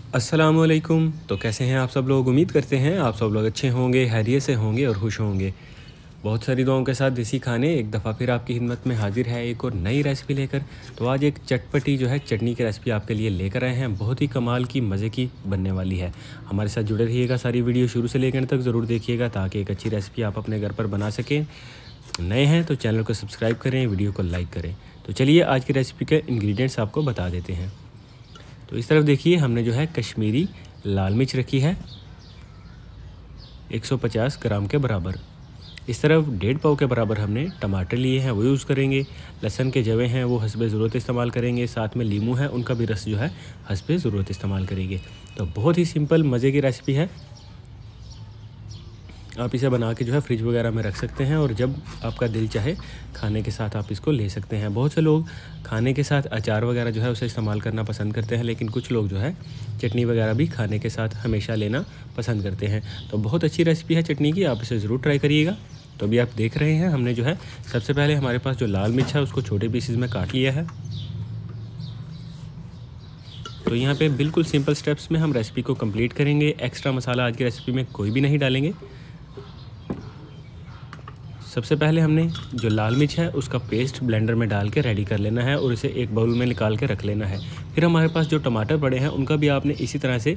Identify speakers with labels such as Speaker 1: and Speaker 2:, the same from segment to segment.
Speaker 1: अस्सलामुअलैकुम। तो कैसे हैं आप सब लोग? उम्मीद करते हैं आप सब लोग अच्छे होंगे, खैरियत से होंगे और खुश होंगे। बहुत सारी दुआओं के साथ देसी खाने एक दफ़ा फिर आपकी खिदमत में हाजिर है एक और नई रेसिपी लेकर। तो आज एक चटपटी जो है चटनी की रेसिपी आपके लिए लेकर आए हैं। बहुत ही कमाल की मज़े की बनने वाली है। हमारे साथ जुड़े रहिएगा, सारी वीडियो शुरू से लेकर तक ज़रूर देखिएगा ताकि एक अच्छी रेसिपी आप अपने घर पर बना सकें। नए हैं तो चैनल को सब्सक्राइब करें, वीडियो को लाइक करें। तो चलिए आज की रेसिपी के इंग्रेडिएंट्स आपको बता देते हैं। तो इस तरफ देखिए, हमने जो है कश्मीरी लाल मिर्च रखी है 150 ग्राम के बराबर। इस तरफ 1.5 पाव के बराबर हमने टमाटर लिए हैं, वो यूज़ करेंगे। लहसुन के जवे हैं वो हस्बे ज़रूरत इस्तेमाल करेंगे। साथ में लीमू है, उनका भी रस जो है हस्बे ज़रूरत इस्तेमाल करेंगे। तो बहुत ही सिंपल मज़े की रेसिपी है। आप इसे बना के जो है फ्रिज वगैरह में रख सकते हैं और जब आपका दिल चाहे खाने के साथ आप इसको ले सकते हैं। बहुत से लोग खाने के साथ अचार वगैरह जो है उसे इस्तेमाल करना पसंद करते हैं, लेकिन कुछ लोग जो है चटनी वगैरह भी खाने के साथ हमेशा लेना पसंद करते हैं। तो बहुत अच्छी रेसिपी है चटनी की, आप इसे ज़रूर ट्राई करिएगा। तो अभी आप देख रहे हैं हमने जो है सबसे पहले हमारे पास जो लाल मिर्च है उसको छोटे पीसेस में काट लिया है। तो यहाँ पे बिल्कुल सिंपल स्टेप्स में हम रेसिपी को कंप्लीट करेंगे। एक्स्ट्रा मसाला आज की रेसिपी में कोई भी नहीं डालेंगे। सबसे पहले हमने जो लाल मिर्च है उसका पेस्ट ब्लेंडर में डाल के रेडी कर लेना है और इसे एक बाउल में निकाल के रख लेना है। फिर हमारे पास जो टमाटर पड़े हैं उनका भी आपने इसी तरह से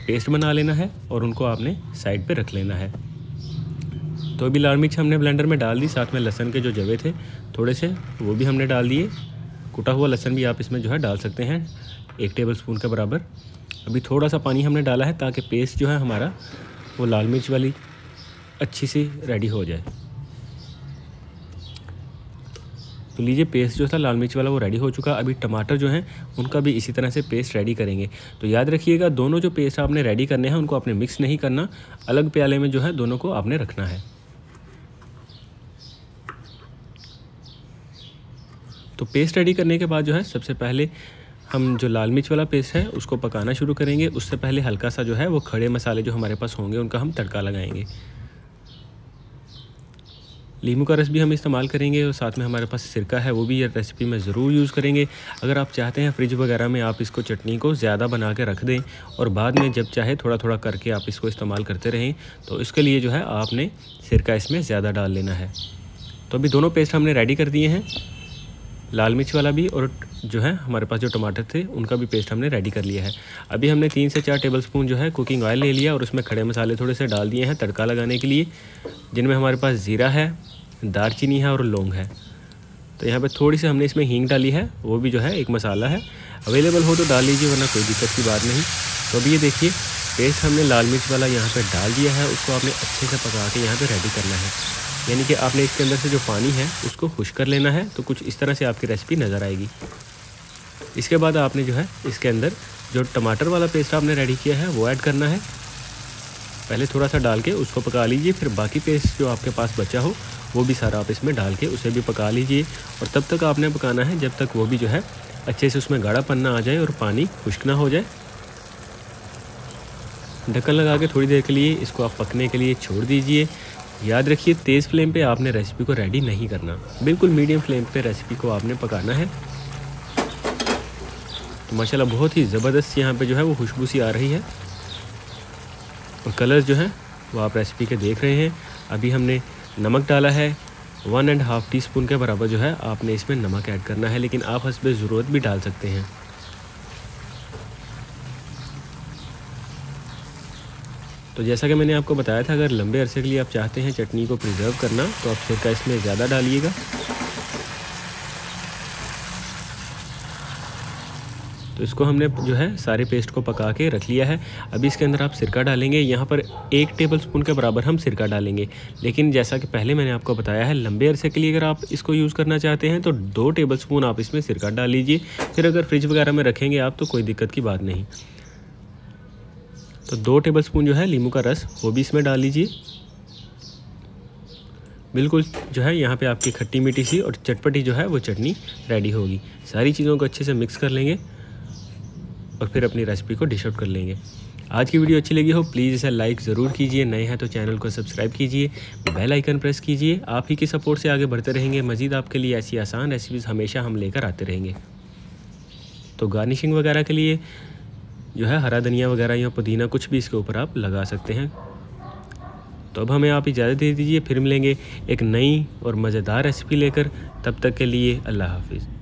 Speaker 1: पेस्ट बना लेना है और उनको आपने साइड पे रख लेना है। तो अभी लाल मिर्च हमने ब्लेंडर में डाल दी, साथ में लहसुन के जो जवे थे थोड़े से वो भी हमने डाल दिए। कुटा हुआ लहसुन भी आप इसमें जो है डाल सकते हैं 1 टेबल स्पून के बराबर। अभी थोड़ा सा पानी हमने डाला है ताकि पेस्ट जो है हमारा वो लाल मिर्च वाली अच्छी सी रेडी हो जाए। तो लीजिए, पेस्ट जो था लाल मिर्च वाला वो रेडी हो चुका। अभी टमाटर जो हैं उनका भी इसी तरह से पेस्ट रेडी करेंगे। तो याद रखिएगा, दोनों जो पेस्ट आपने रेडी करने हैं उनको आपने मिक्स नहीं करना, अलग प्याले में जो है दोनों को आपने रखना है। तो पेस्ट रेडी करने के बाद जो है सबसे पहले हम जो लाल मिर्च वाला पेस्ट है उसको पकाना शुरू करेंगे। उससे पहले हल्का सा जो है वो खड़े मसाले जो हमारे पास होंगे उनका हम तड़का लगाएंगे। लीमू का रस भी हम इस्तेमाल करेंगे और साथ में हमारे पास सिरका है वो भी ये रेसिपी में ज़रूर यूज़ करेंगे। अगर आप चाहते हैं फ्रिज वगैरह में आप इसको चटनी को ज़्यादा बना के रख दें और बाद में जब चाहे थोड़ा थोड़ा करके आप इसको इस्तेमाल करते रहें, तो इसके लिए जो है आपने सिरका इसमें ज़्यादा डाल लेना है। तो अभी दोनों पेस्ट हमने रेडी कर दिए हैं, लाल मिर्च वाला भी और जो है हमारे पास जो टमाटर थे उनका भी पेस्ट हमने रेडी कर लिया है। अभी हमने 3 से 4 टेबलस्पून जो है कुकिंग ऑयल ले लिया और उसमें खड़े मसाले थोड़े से डाल दिए हैं तड़का लगाने के लिए, जिनमें हमारे पास ज़ीरा है, दालचीनी है और लौंग है। तो यहाँ पे थोड़ी सी हमने इसमें हींग डाली है, वो भी जो है एक मसाला है। अवेलेबल हो तो डाल लीजिए, वरना कोई दिक्कत की बात नहीं। तो अभी ये देखिए, पेस्ट हमने लाल मिर्च वाला यहाँ पे डाल दिया है, उसको आपने अच्छे से पका के यहाँ पे रेडी करना है। यानी कि आपने इसके अंदर से जो पानी है उसको खुश कर लेना है। तो कुछ इस तरह से आपकी रेसिपी नज़र आएगी। इसके बाद आपने जो है इसके अंदर जो टमाटर वाला पेस्ट आपने रेडी किया है वो ऐड करना है। पहले थोड़ा सा डाल के उसको पका लीजिए, फिर बाकी पेस्ट जो आपके पास बचा हो वो भी सारा आप इसमें डाल के उसे भी पका लीजिए। और तब तक आपने पकाना है जब तक वो भी जो है अच्छे से उसमें गाढ़ापन ना आ जाए और पानी खुश्क ना हो जाए। ढक्कन लगा के थोड़ी देर के लिए इसको आप पकने के लिए छोड़ दीजिए। याद रखिए, तेज़ फ्लेम पे आपने रेसिपी को रेडी नहीं करना, बिल्कुल मीडियम फ्लेम पे रेसिपी को आपने पकाना है। तो माशाल्लाह बहुत ही ज़बरदस्त यहाँ पे जो है वो खुशबू सी आ रही है और कलर जो है वो आप रेसिपी के देख रहे हैं। अभी हमने नमक डाला है 1.5 टीस्पून के बराबर जो है आपने इसमें नमक ऐड करना है, लेकिन आप हस्बे ज़रूरत भी डाल सकते हैं। तो जैसा कि मैंने आपको बताया था, अगर लंबे अरसे के लिए आप चाहते हैं चटनी को प्रिजर्व करना तो आप सिरका इसमें ज़्यादा डालिएगा। तो इसको हमने जो है सारे पेस्ट को पका के रख लिया है। अभी इसके अंदर आप सिरका डालेंगे। यहाँ पर 1 टेबलस्पून के बराबर हम सिरका डालेंगे, लेकिन जैसा कि पहले मैंने आपको बताया है, लंबे अरसे के लिए अगर आप इसको यूज़ करना चाहते हैं तो 2 टेबलस्पून आप इसमें सिरका डाल लीजिए। फिर अगर फ्रिज वगैरह में रखेंगे आप तो कोई दिक्कत की बात नहीं। तो 2 टेबलस्पून जो है नींबू का रस वो भी इसमें डाल लीजिए। बिल्कुल जो है यहाँ पे आपकी खट्टी मीठी सी और चटपटी जो है वो चटनी रेडी होगी। सारी चीज़ों को अच्छे से मिक्स कर लेंगे और फिर अपनी रेसिपी को डिश आउट कर लेंगे। आज की वीडियो अच्छी लगी हो प्लीज़ इसे लाइक ज़रूर कीजिए, नए हैं तो चैनल को सब्सक्राइब कीजिए, बेल आइकन प्रेस कीजिए। आप ही की सपोर्ट से आगे बढ़ते रहेंगे। मज़ीद आपके लिए ऐसी आसान रेसिपीज़ हमेशा हम लेकर आते रहेंगे। तो गार्निशिंग वगैरह के लिए जो है हरा धनिया वगैरह या पुदीना कुछ भी इसके ऊपर आप लगा सकते हैं। तो अब हमें आप इजाज़त दे दीजिए, फिर मिलेंगे एक नई और मज़ेदार रेसिपी लेकर। तब तक के लिए अल्लाह हाफ़िज़।